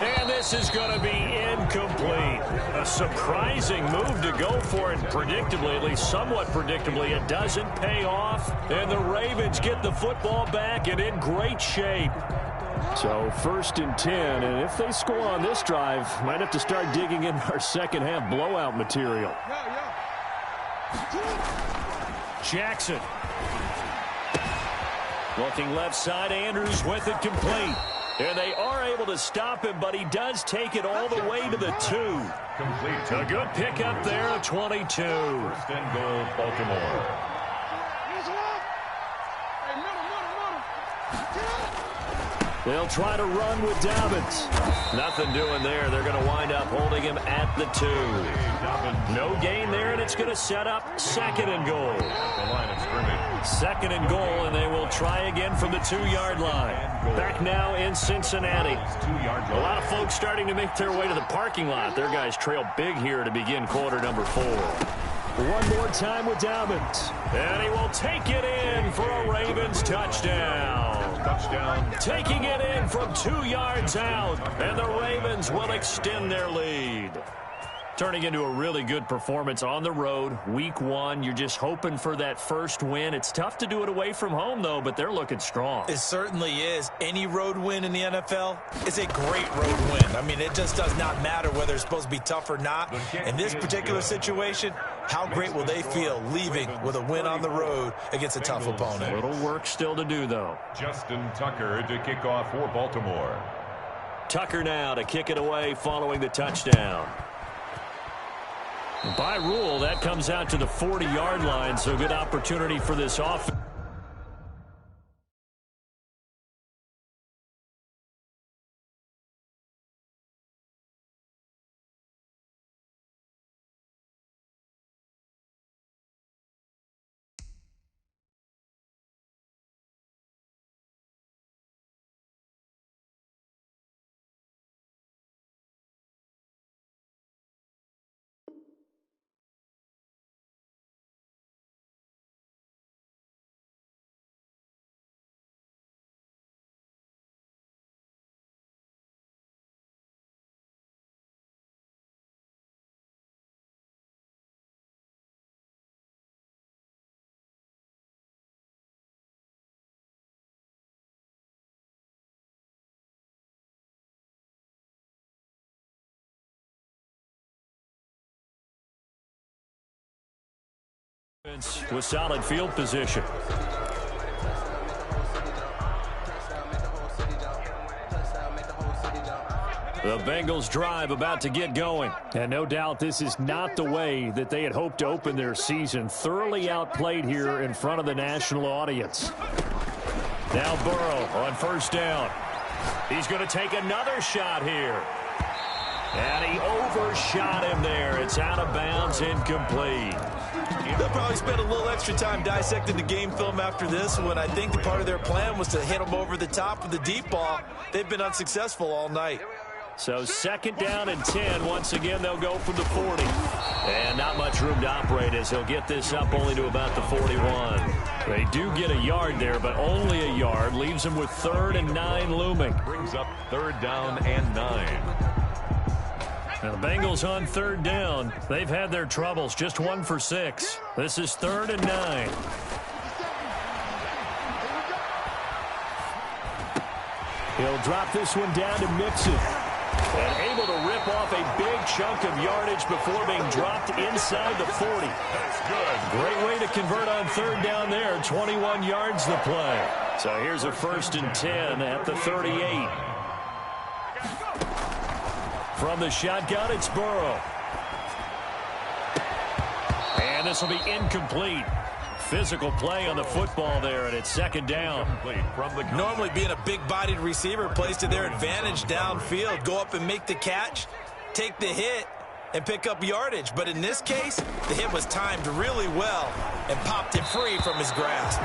And this is going to be incomplete. A surprising move to go for it predictably, at least somewhat predictably. It doesn't pay off. And the Ravens get the football back and in great shape. So 1st and 10, and if they score on this drive, might have to start digging in our second half blowout material. Jackson. Looking left side, Andrews with it complete. And they are able to stop him, but he does take it all the way to the 2. Complete. A good pickup there at 22. 1st and goal, Baltimore. They'll try to run with Dobbins. Nothing doing there. They're going to wind up holding him at the 2. No gain there, and it's going to set up 2nd and goal. The line of scrimmage. 2nd and goal, and they will try again from the 2-yard line. Back now in Cincinnati. 2-yard line. A lot of folks starting to make their way to the parking lot. Their guys trail big here to begin quarter number 4. One more time with Dobbins. And he will take it in for a Ravens touchdown. Touchdown. Taking it in from 2 yards out. And the Ravens will extend their lead. Turning into a really good performance on the road. Week 1, you're just hoping for that first win. It's tough to do it away from home, though, but they're looking strong. It certainly is. Any road win in the NFL is a great road win. I mean, it just does not matter whether it's supposed to be tough or not. In this particular situation, how great will they feel leaving with a win on the road against a tough opponent? A little work still to do, though. Justin Tucker to kick off for Baltimore. Tucker now to kick it away following the touchdown. By rule, that comes out to the 40-yard line, so good opportunity for this offense. With solid field position. The Bengals drive about to get going. And no doubt this is not the way that they had hoped to open their season. Thoroughly outplayed here in front of the national audience. Now Burrow on 1st down. He's going to take another shot here. And he overshot him there. It's out of bounds, incomplete. They'll probably spend a little extra time dissecting the game film after this one. I think the part of their plan was to hit him over the top with the deep ball. They've been unsuccessful all night. So 2nd down and 10. Once again, they'll go from the 40. And not much room to operate as he'll get this up only to about the 41. They do get a yard there, but only a yard. Leaves them with 3rd and 9 looming. Brings up 3rd down and 9. And the Bengals on third down. They've had their troubles, just 1 for 6. This is 3rd and 9. He'll drop this one down to Mixon. And able to rip off a big chunk of yardage before being dropped inside the 40. That's good. Great way to convert on third down there. 21 yards the play. So here's a 1st and 10 at the 38. From the shotgun, it's Burrow. And this will be incomplete. Physical play on the football there, and it's 2nd down. Normally being a big-bodied receiver plays to their advantage downfield. Go up and make the catch, take the hit, and pick up yardage. But in this case, the hit was timed really well and popped it free from his grasp.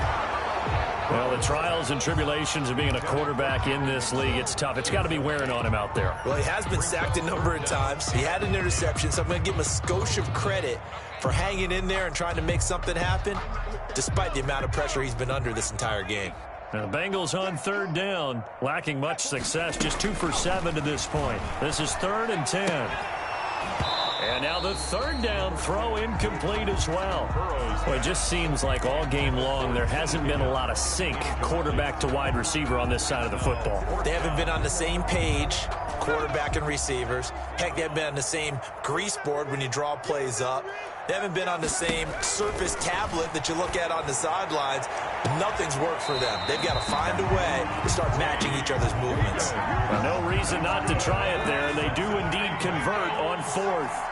Well, the trials and tribulations of being a quarterback in this league, it's tough. It's got to be wearing on him out there. Well, he has been sacked a number of times. He had an interception, so I'm going to give him a skosh of credit for hanging in there and trying to make something happen, despite the amount of pressure he's been under this entire game. Now the Bengals on third down, lacking much success, just 2 for 7 to this point. This is 3rd and 10. And now the 3rd down throw incomplete as well. Well, it just seems like all game long there hasn't been a lot of sync quarterback to wide receiver on this side of the football. They haven't been on the same page, quarterback and receivers. Heck, they haven't been on the same grease board when you draw plays up. They haven't been on the same surface tablet that you look at on the sidelines. Nothing's worked for them. They've got to find a way to start matching each other's movements. Well, no reason not to try it there, and they do indeed convert on 4th.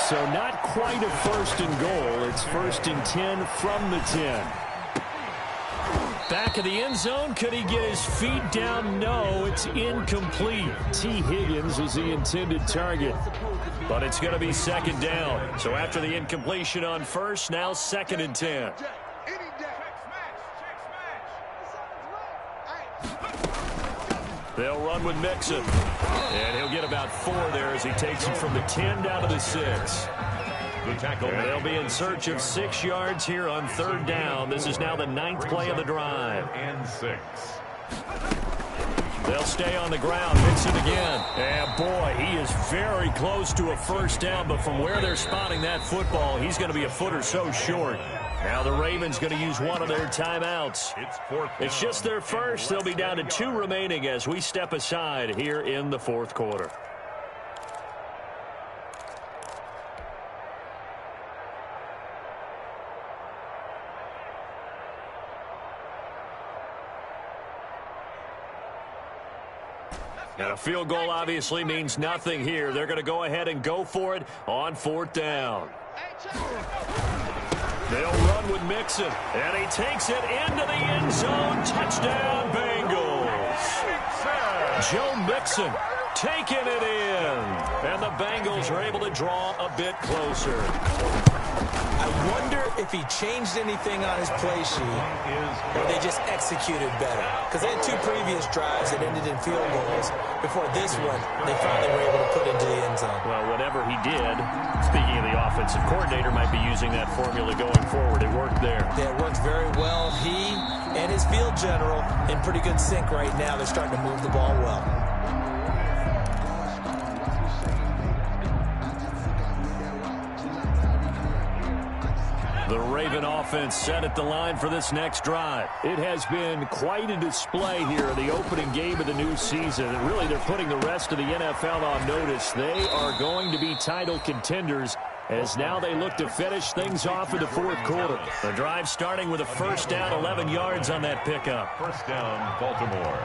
So not quite a 1st and goal. It's 1st and 10 from the 10. Back of the end zone. Could he get his feet down? No, it's incomplete. T. Higgins is the intended target. But it's going to be 2nd down. So after the incompletion on 1st, now 2nd and 10. They'll run with Mixon. And he'll get about 4 there as he takes it from the 10 down to the 6. The tackle. And they'll be in search of 6 yards here on 3rd down. This is now the 9th play of the drive. And 6. They'll stay on the ground. Mixon again. And boy, he is very close to a 1st down, but from where they're spotting that football, he's going to be a foot or so short. Now the Ravens going to use one of their timeouts. It's just their first. They'll be down to 2 remaining as we step aside here in the 4th quarter. And a field goal obviously means nothing here. They're going to go ahead and go for it on 4th down. They'll run with Mixon, and he takes it into the end zone. Touchdown, Bengals. Joe Mixon taking it in, and the Bengals are able to draw a bit closer. I wonder if he changed anything on his play sheet or they just executed better. Because they had 2 previous drives that ended in field goals. Before this one, they finally were able to put into the end zone. Well, whatever he did, speaking of the offensive coordinator, might be using that formula going forward. It worked there. Yeah, it worked very well. He and his field general in pretty good sync right now. They're starting to move the ball well. The Raven offense set at the line for this next drive. It has been quite a display here in the opening game of the new season. And really, they're putting the rest of the NFL on notice. They are going to be title contenders as now they look to finish things off in the 4th quarter. The drive starting with a 1st down, 11 yards on that pickup. 1st down, Baltimore.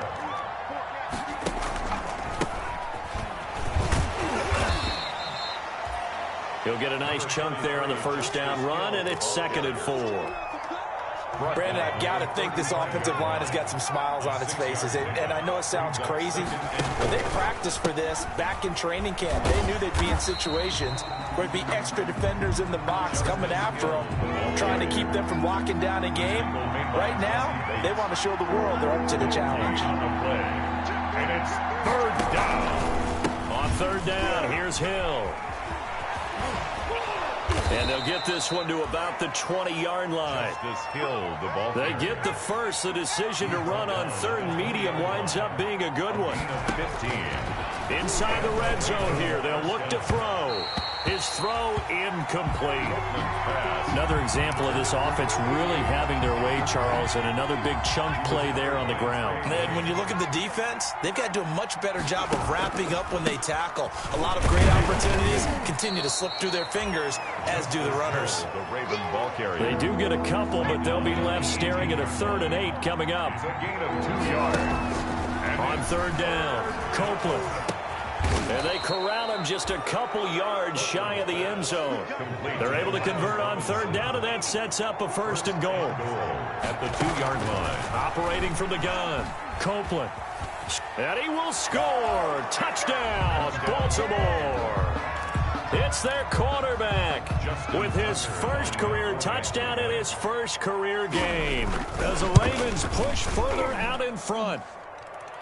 He'll get a nice chunk there on the 1st down run, and it's 2nd and 4. Brandon, I've got to think this offensive line has got some smiles on its faces. And I know it sounds crazy, but they practiced for this back in training camp. They knew they'd be in situations where there'd be extra defenders in the box coming after them, trying to keep them from locking down a game. Right now, they want to show the world they're up to the challenge. And it's 3rd down. On 3rd down, here's Hill. And they'll get this one to about the 20-yard line. They get the first. The decision to run on 3rd and medium winds up being a good one. 15. Inside the red zone here, they'll look to throw. His throw incomplete. Another example of this offense really having their way, Charles, and another big chunk play there on the ground. And then when you look at the defense, they've got to do a much better job of wrapping up when they tackle. A lot of great opportunities continue to slip through their fingers, as do the runners. The Raven ball carrier. They do get a couple, but they'll be left staring at a 3rd and 8 coming up. It's a gain of 2 yards. And On 3rd down, Copeland. And they corral him just a couple yards shy of the end zone. They're able to convert on 3rd down, and that sets up a 1st and goal. at the 2-yard line. Operating from the gun, Copeland. And he will score. Touchdown, Baltimore. It's their quarterback with his first career touchdown in his first career game as the Ravens push further out in front.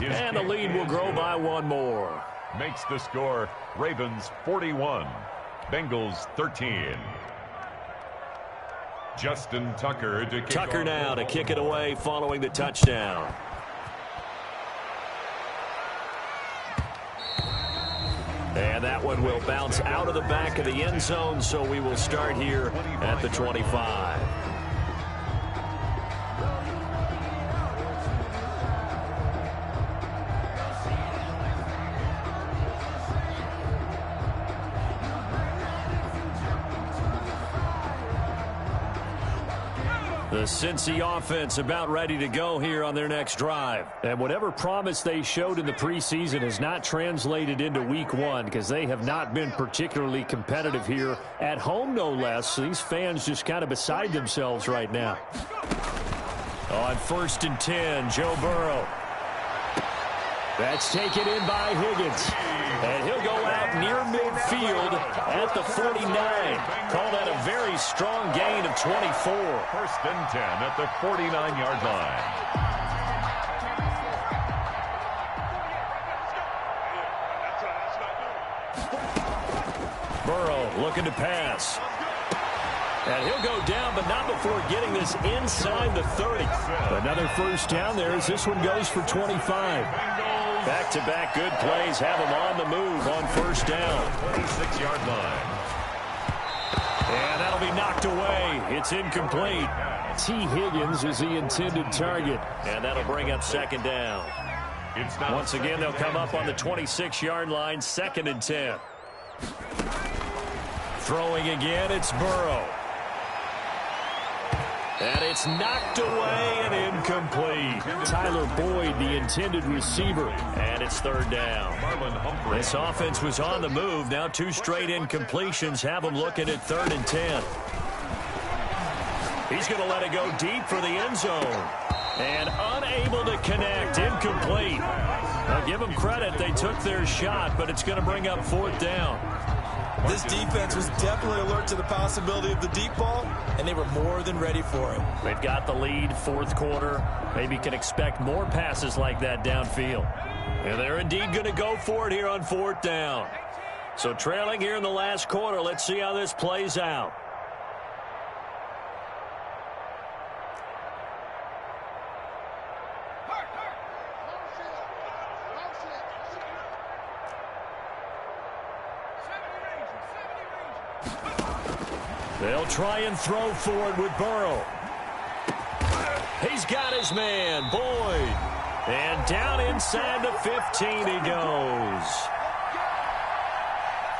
And the lead will grow by 1 more. Makes the score Ravens 41, Bengals 13. Justin Tucker to kick Tucker now to kick it away following the touchdown. And that one will bounce out of the back of the end zone, so we will start here at the 25. The Cincy offense about ready to go here on their next drive. And whatever promise they showed in the preseason has not translated into week 1 because they have not been particularly competitive here at home, no less. These fans just kind of beside themselves right now. On 1st and 10, Joe Burrow. That's taken in by Higgins. And he'll go out near midfield at the 49. Call that a very strong gain of 24. 1st and 10 at the 49-yard line. Burrow looking to pass. And he'll go down, but not before getting this inside the 30. Another 1st down there as this one goes for 25. Back-to-back good plays have him on the move on 1st down. 26-yard line. And that'll be knocked away. It's incomplete. T. Higgins is the intended target. And that'll bring up 2nd down. Once again, they'll come up on the 26-yard line, 2nd and 10. Throwing again, it's Burrow. And it's knocked away and incomplete. Tyler Boyd, the intended receiver. And it's 3rd down. This offense was on the move. Now 2 straight incompletions have them looking at 3rd and 10. He's going to let it go deep for the end zone. And unable to connect. Incomplete. I'll give them credit. They took their shot, but it's going to bring up 4th down. This defense was definitely alert to the possibility of the deep ball, and they were more than ready for it. They've got the lead, 4th quarter. Maybe can expect more passes like that downfield. And they're indeed going to go for it here on 4th down. So trailing here in the last quarter, let's see how this plays out. They'll try and throw for it with Burrow. He's got his man, Boyd. And down inside the 15 he goes.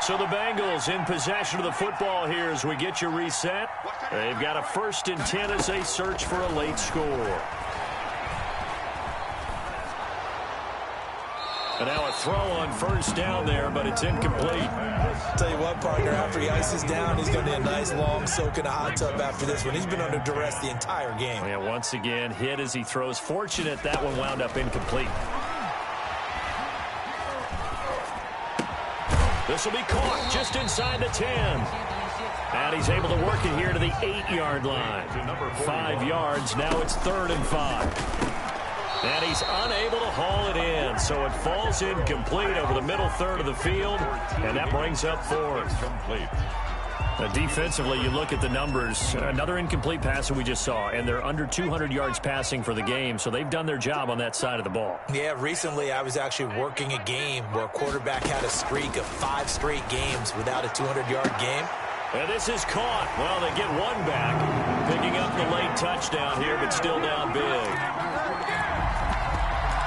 So the Bengals in possession of the football here as we get you reset. They've got a 1st and 10 as they search for a late score. And now a throw on 1st down there, but it's incomplete. Tell you what, partner, after he ices down, he's going to need a nice long soak in a hot tub after this one. He's been under duress the entire game. Yeah, once again, hit as he throws. Fortunate that one wound up incomplete. This will be caught just inside the 10. And he's able to work it here to the 8-yard line. 5 yards, now it's 3rd and 5. And he's unable to haul it in, so it falls incomplete over the middle 3rd of the field, and that brings up 4th. Defensively, you look at the numbers. Another incomplete pass that we just saw, and they're under 200 yards passing for the game, so they've done their job on that side of the ball. Yeah, recently I was actually working a game where a quarterback had a streak of 5 straight games without a 200-yard game. And this is caught. Well, they get one back, picking up the late touchdown here, but still down big.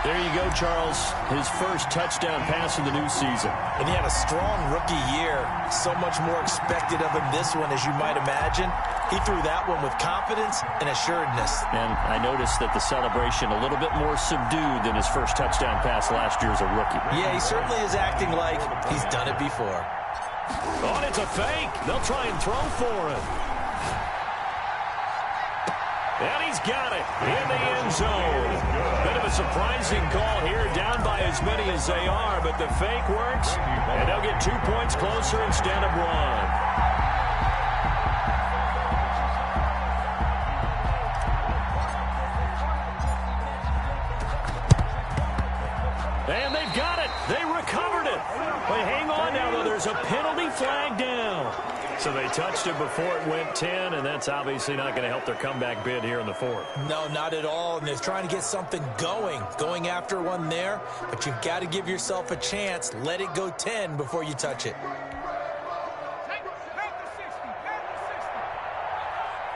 There you go, Charles. His first touchdown pass of the new season. And he had a strong rookie year. So much more expected of him this one, as you might imagine. He threw that one with confidence and assuredness. And I noticed that the celebration a little bit more subdued than his first touchdown pass last year as a rookie. Yeah, he certainly is acting like he's done it before. Oh, it's a fake. They'll try and throw for him. And he's got it in the end zone. Bit of a surprising call here, down by as many as they are, but the fake works, and they'll get 2 points closer instead of 1. And they've got it. They recovered it. But hang on now, though. There's a penalty flag down. So they touched it before it went 10, and that's obviously not going to help their comeback bid here in the 4th. No, not at all. And they're trying to get something going after one there. But you've got to give yourself a chance. Let it go 10 before you touch it.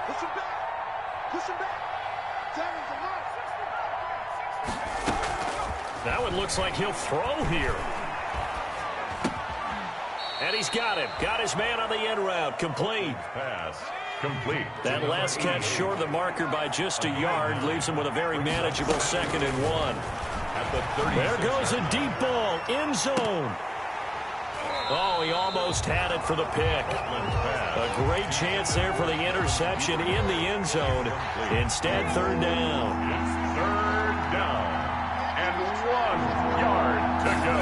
Push him back. Push him back. 10 is a mark. Now it looks like he'll throw here. And he's got it. Got his man on the end route. Complete. Pass. Complete. That last catch short of the marker by just a yard leaves him with a very manageable 2nd and 1. At the 36. There goes a deep ball. End zone. Oh, he almost had it for the pick. A great chance there for the interception in the end zone. Instead, 3rd down. 3rd down. And 1 yard to go.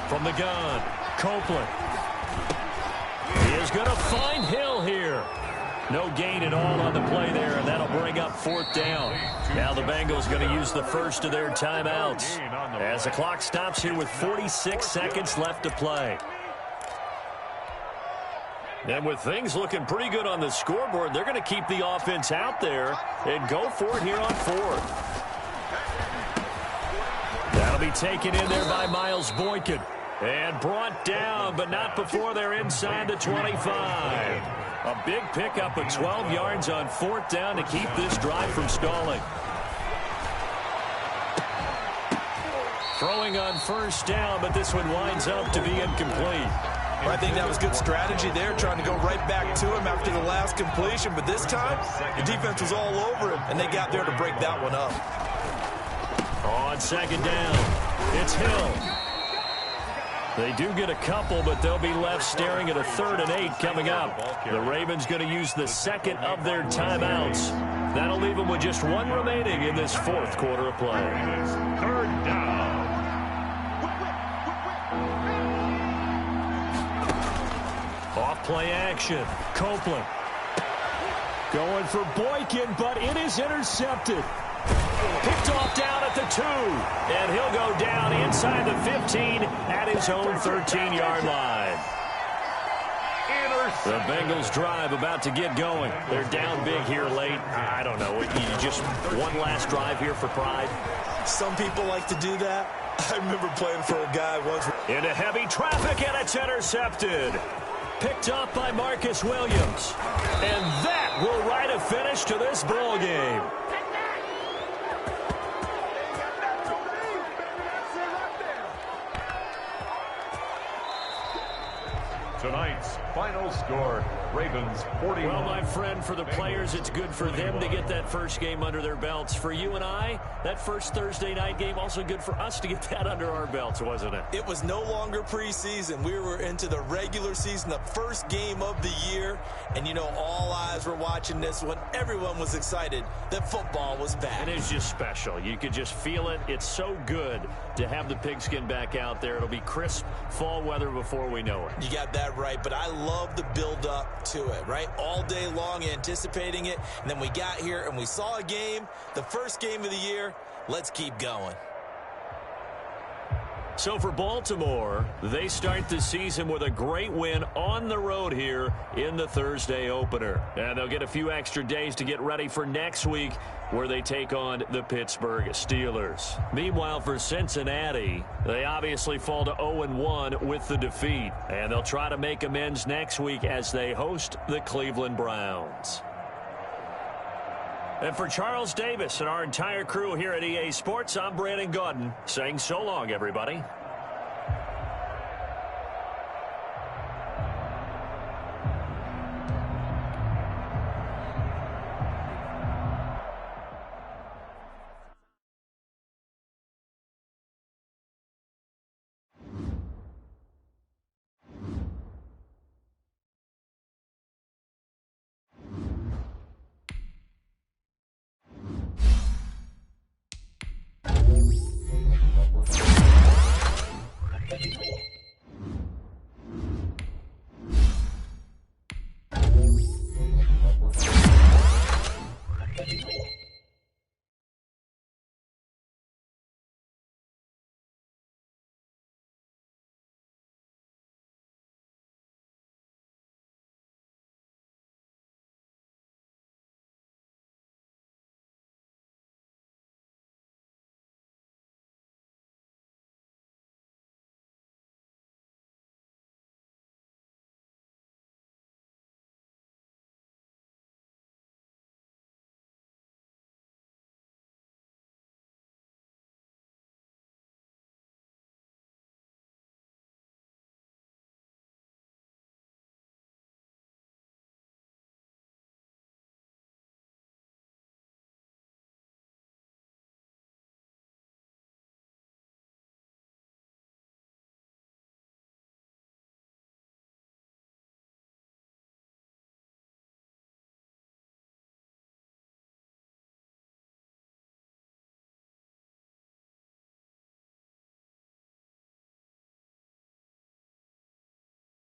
From the gun, Copeland. He is going to find Hill here. No gain at all on the play there, and that'll bring up 4th down. Now the Bengals going to use the first of their timeouts as the clock stops here with 46 seconds left to play. And with things looking pretty good on the scoreboard, they're going to keep the offense out there and go for it here on 4th. That'll be taken in there by Miles Boykin. And brought down, but not before they're inside the 25. A big pickup of 12 yards on 4th down to keep this drive from stalling. Throwing on 1st down, but this one winds up to be incomplete. Well, I think that was good strategy there, trying to go right back to him after the last completion. But this time, the defense was all over him, and they got there to break that one up. On 2nd down, it's Hill. They do get a couple, but they'll be left staring at a 3rd and 8 coming up. The Ravens going to use the 2nd of their timeouts. That'll leave them with just 1 remaining in this 4th quarter of play. 3rd down. Off play action. Copeland. Going for Boykin, but it is intercepted. Picked off down at the 2, and he'll go down inside the 15 at his own 13-yard line. The Bengals drive about to get going. They're down big here late. I don't know. You just one last drive here for pride. Some people like to do that. I remember playing for a guy once. Into heavy traffic, and it's intercepted. Picked up by Marcus Williams. And that will write a finish to this ball game. Tonight's final score, Ravens 41. Well, my friend, for the players, it's good for them to get that first game under their belts. For you and I, that first Thursday night game, also good for us to get that under our belts, wasn't it? It was no longer preseason. We were into the regular season, the first game of the year. And, you know, all eyes were watching this one. Everyone was excited that football was back. And it's just special. You could just feel it. It's so good to have the pigskin back out there. It'll be crisp fall weather before we know it. You got that right, but I love the build-up to it, right? All day long anticipating it, and then we got here and we saw a game, the first game of the year. Let's keep going. So for Baltimore, they start the season with a great win on the road here in the Thursday opener. And they'll get a few extra days to get ready for next week where they take on the Pittsburgh Steelers. Meanwhile, for Cincinnati, they obviously fall to 0-1 with the defeat. And they'll try to make amends next week as they host the Cleveland Browns. And for Charles Davis and our entire crew here at EA Sports, I'm Brandon Gaudin saying so long, everybody.